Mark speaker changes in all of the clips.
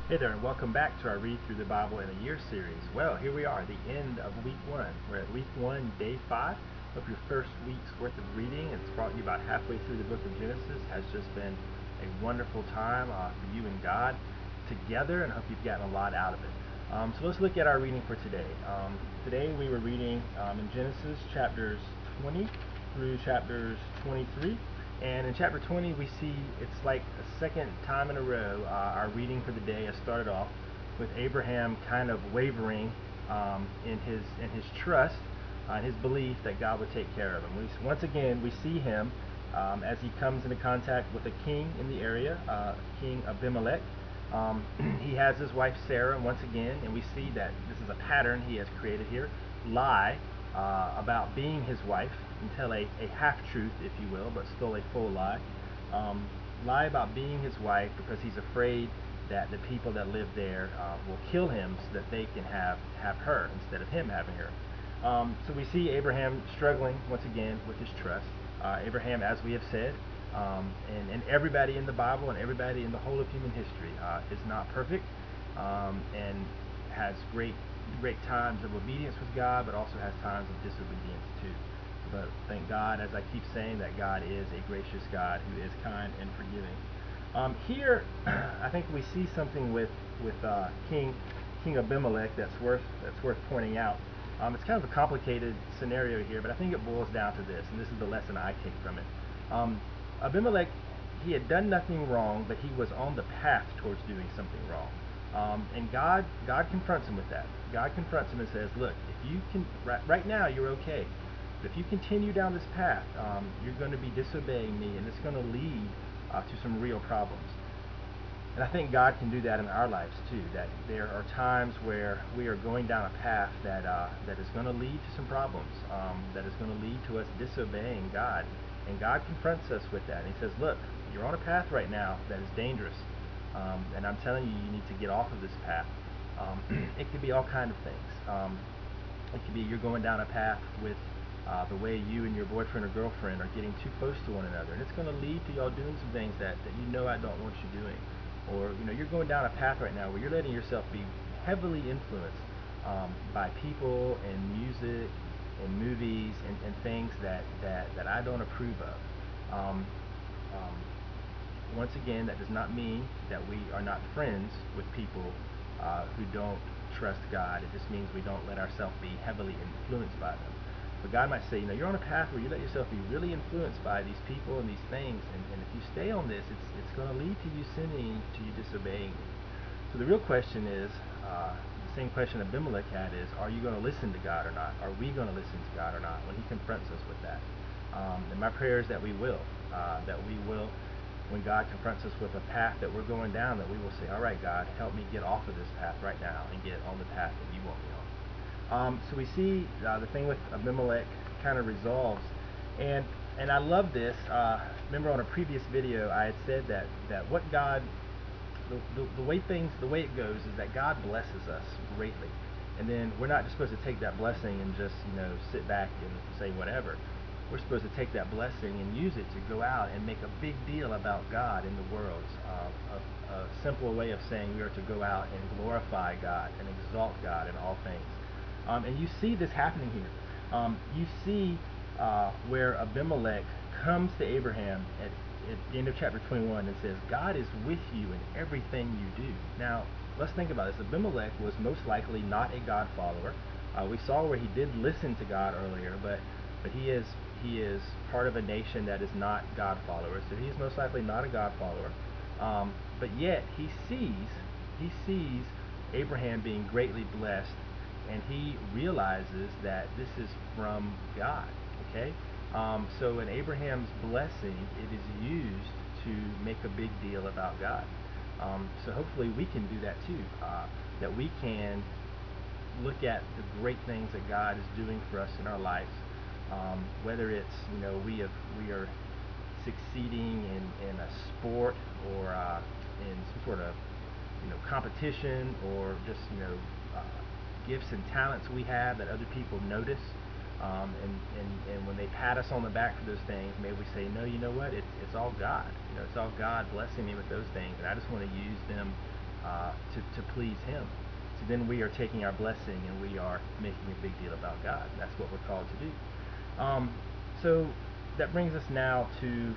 Speaker 1: Hey there, and welcome back to our Read Through the Bible in a Year series. Well, here we are, the end of week one. We're at week one, day 5. Hope your first week's worth of reading, it's brought you about halfway through the book of Genesis, has just been a wonderful time for you and God together, and I hope you've gotten a lot out of it. So let's look at our reading for today. Today we were reading in Genesis chapters 20 through chapters 23. And in chapter 20, we see it's like a second time in a row. Our reading for the day has started off with Abraham kind of wavering in his trust and his belief that God would take care of him. Once again, we see him as he comes into contact with a king in the area, King Abimelech. He has his wife Sarah once again, and we see that this is a pattern he has created here. Lie about being his wife and tell a half-truth, if you will, but still a full lie. Lie about being his wife because he's afraid that the people that live there will kill him so that they can have her instead of him having her. So we see Abraham struggling once again with his trust. Abraham, as we have said, and everybody in the Bible and everybody in the whole of human history is not perfect and has great times of obedience with God, but also has times of disobedience too. But thank God, as I keep saying, that God is a gracious God who is kind and forgiving. Here, I think we see something with King Abimelech that's worth pointing out. It's kind of a complicated scenario here, but I think it boils down to this, and this is the lesson I take from it. Abimelech, he had done nothing wrong, but he was on the path towards doing something wrong. And God confronts him with that. God confronts him and says, look, if you can, right now you're okay. But if you continue down this path, you're going to be disobeying me, and it's going to lead to some real problems. And I think God can do that in our lives too, that there are times where we are going down a path that is going to lead to some problems, that is going to lead to us disobeying God. And God confronts us with that. And he says, look, you're on a path right now that is dangerous. And I'm telling you, you need to get off of this path. It could be all kinds of things. It could be you're going down a path with the way you and your boyfriend or girlfriend are getting too close to one another, and it's going to lead to y'all doing some things that you know I don't want you doing. Or you're going down a path right now where you're letting yourself be heavily influenced by people and music and movies and things that I don't approve of. Um, um, Once again, that does not mean that we are not friends with people who don't trust God. It just means we don't let ourselves be heavily influenced by them. But God might say, you're on a path where you let yourself be really influenced by these people and these things, and if you stay on this, it's going to lead to you sinning, to you disobeying me. So the real question is, the same question Abimelech had is, are you going to listen to God or not? Are we going to listen to God or not when he confronts us with that? And my prayer is that we will, when God confronts us with a path that we're going down, that we will say, all right, God, help me get off of this path right now and get on the path that you want me on. So we see the thing with Abimelech kind of resolves, and I love this. Remember on a previous video I had said that what God, the way it goes is that God blesses us greatly, and then we're not just supposed to take that blessing and just sit back and say whatever. We're supposed to take that blessing and use it to go out and make a big deal about God in the world. A simple way of saying we are to go out and glorify God and exalt God in all things. And you see this happening here. You see where Abimelech comes to Abraham at the end of chapter 21 and says, God is with you in everything you do. Now, let's think about this. Abimelech was most likely not a God follower. We saw where he did listen to God earlier, but he is part of a nation that is not God followers, so he is most likely not a God follower. But yet he sees Abraham being greatly blessed, and he realizes that this is from God. Okay, so in Abraham's blessing, it is used to make a big deal about God. So hopefully we can do that too. That we can look at the great things that God is doing for us in our lives. Whether it's we are succeeding in a sport or in some sort of competition, or just gifts and talents we have that other people notice, and when they pat us on the back for those things, maybe we say, no, you know what, it's all God. It's all God blessing me with those things, and I just want to use them to please Him. So then we are taking our blessing and we are making a big deal about God. That's what we're called to do. So that brings us now to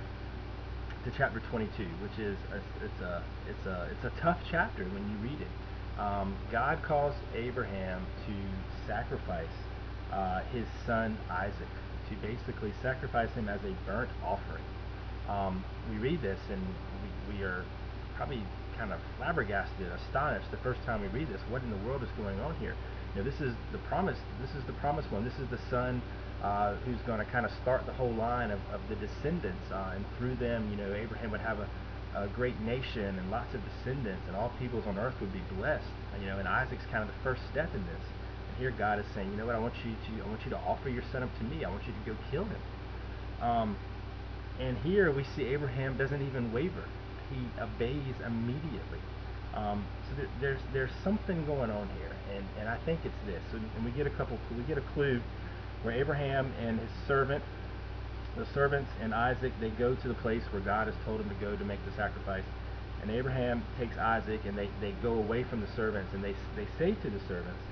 Speaker 1: chapter 22, which is it's a tough chapter when you read it. God calls Abraham to sacrifice his son Isaac, to basically sacrifice him as a burnt offering. We read this and we are probably kind of flabbergasted, astonished the first time we read this. What in the world is going on here? This is the promise. This is the promised one. This is the son who's going to kind of start the whole line of the descendants, and through them, Abraham would have a great nation and lots of descendants, and all peoples on earth would be blessed. And Isaac's kind of the first step in this. And here God is saying, what? I want you to offer your son up to me. I want you to go kill him. And here we see Abraham doesn't even waver. He obeys immediately. So there's something going on here, and I think it's this. And we get a clue where Abraham and his the servants and Isaac, they go to the place where God has told him to go to make the sacrifice. And Abraham takes Isaac, and they go away from the servants, and they say to the servants,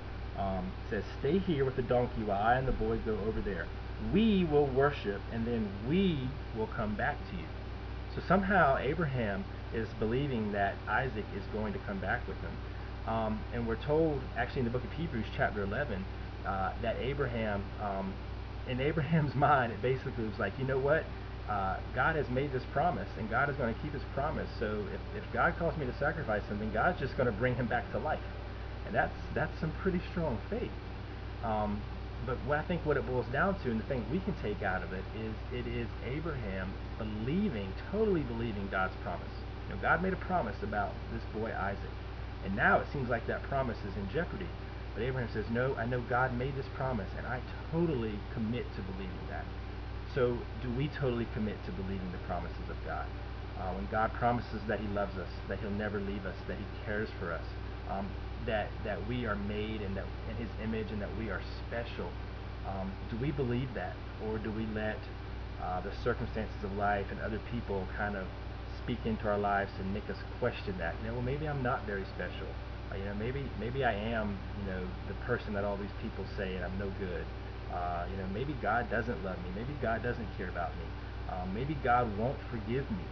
Speaker 1: says, "Stay here with the donkey while I and the boy go over there. We will worship, and then we will come back to you." So somehow Abraham is believing that Isaac is going to come back with him. And we're told, actually in the book of Hebrews, chapter 11, that Abraham, in Abraham's mind, it basically was like, what? God has made this promise, and God is going to keep his promise. So if God calls me to sacrifice him, then God's just going to bring him back to life. And that's some pretty strong faith. But I think what it boils down to, and the thing we can take out of it is Abraham totally believing God's promise. God made a promise about this boy Isaac, and now it seems like that promise is in jeopardy. But Abraham says, "No, I know God made this promise, and I totally commit to believing that." So do we totally commit to believing the promises of God? When God promises that He loves us, that He'll never leave us, that He cares for us, that we are made in His image, and that we are special, do we believe that, or do we let the circumstances of life and other people kind of speak into our lives and make us question that? Well, maybe I'm not very special. Maybe I am, the person that all these people say, and I'm no good. Maybe God doesn't love me. Maybe God doesn't care about me. Maybe God won't forgive me.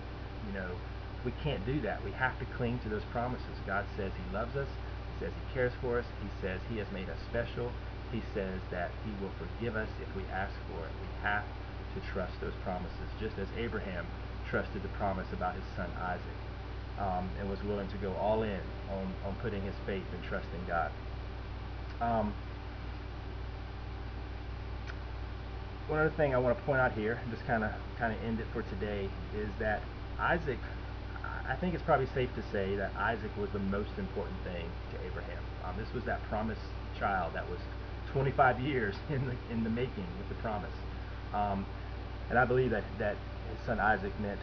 Speaker 1: We can't do that. We have to cling to those promises. God says He loves us. He says He cares for us. He says He has made us special. He says that He will forgive us if we ask for it. We have to trust those promises, just as Abraham trusted the promise about his son Isaac, and was willing to go all in on putting his faith and trust in God. One other thing I want to point out here, and just kind of end it for today, is that Isaac, I think it's probably safe to say that Isaac was the most important thing to Abraham. This was that promised child that was 25 years in the making with the promise. And I believe that his son Isaac meant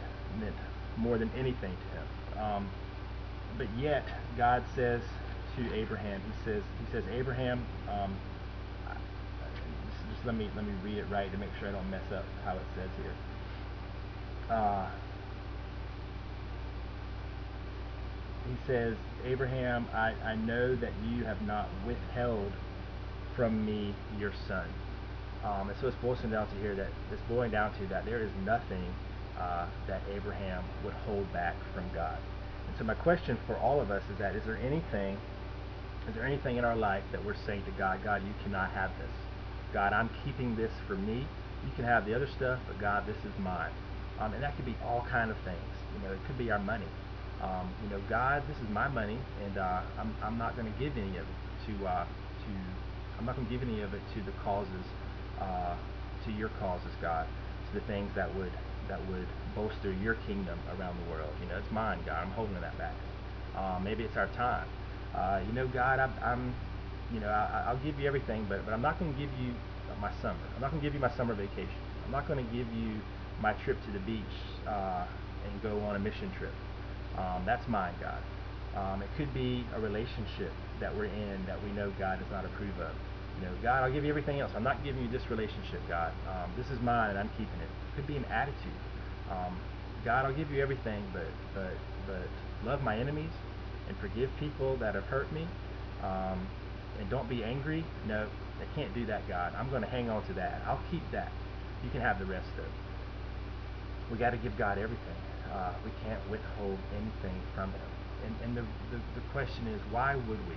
Speaker 1: more than anything to him. But yet God says to Abraham, He says, Abraham, just let me read it right to make sure I don't mess up how it says here. He says, Abraham, I know that you have not withheld from me your son. And so it's boiling down to that there is nothing that Abraham would hold back from God. And so my question for all of us is that, is there anything in our life that we're saying to God, God, you cannot have this. God, I'm keeping this for me. You can have the other stuff, but God, this is mine. And that could be all kind of things. It could be our money. God, this is my money, and I'm not going to give any of it I'm not going to give any of it to the causes, to your causes, God, to the things that would bolster your kingdom around the world. It's mine, God. I'm holding that back. Maybe it's our time. God, I'll give you everything, but I'm not going to give you my summer. I'm not going to give you my summer vacation. I'm not going to give you my trip to the beach and go on a mission trip. That's mine, God. It could be a relationship that we're in that we know God does not approve of. God, I'll give you everything else. I'm not giving you this relationship, God. This is mine, and I'm keeping it. It could be an attitude. God, I'll give you everything, but love my enemies. and forgive people that have hurt me, and don't be angry. No, I can't do that, God. I'm going to hang on to that. I'll keep that. You can have the rest of it. We got to give God everything. We can't withhold anything from Him. And the question is, why would we?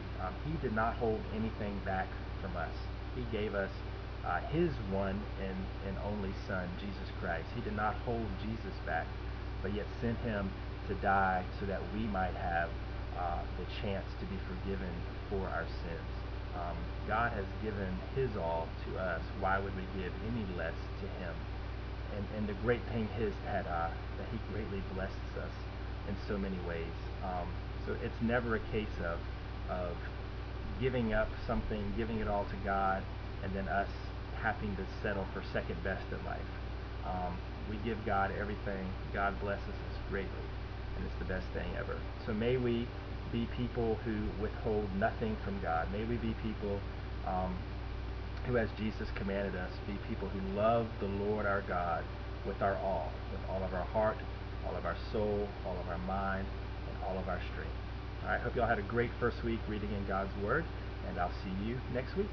Speaker 1: He did not hold anything back from us. He gave us His one and only Son, Jesus Christ. He did not hold Jesus back, but yet sent Him to die so that we might have the chance to be forgiven for our sins. God has given His all to us. Why would we give any less to Him? And the great thing is that He greatly blesses us in so many ways. So it's never a case of giving up something, giving it all to God, and then us having to settle for second best in life. We give God everything. God blesses us greatly, and it's the best thing ever. So may we be people who withhold nothing from God. May we be people who, as Jesus commanded us, be people who love the Lord our God with our all of our heart, all of our soul, all of our mind, and all of our strength. All right, hope you all had a great first week reading in God's Word, and I'll see you next week.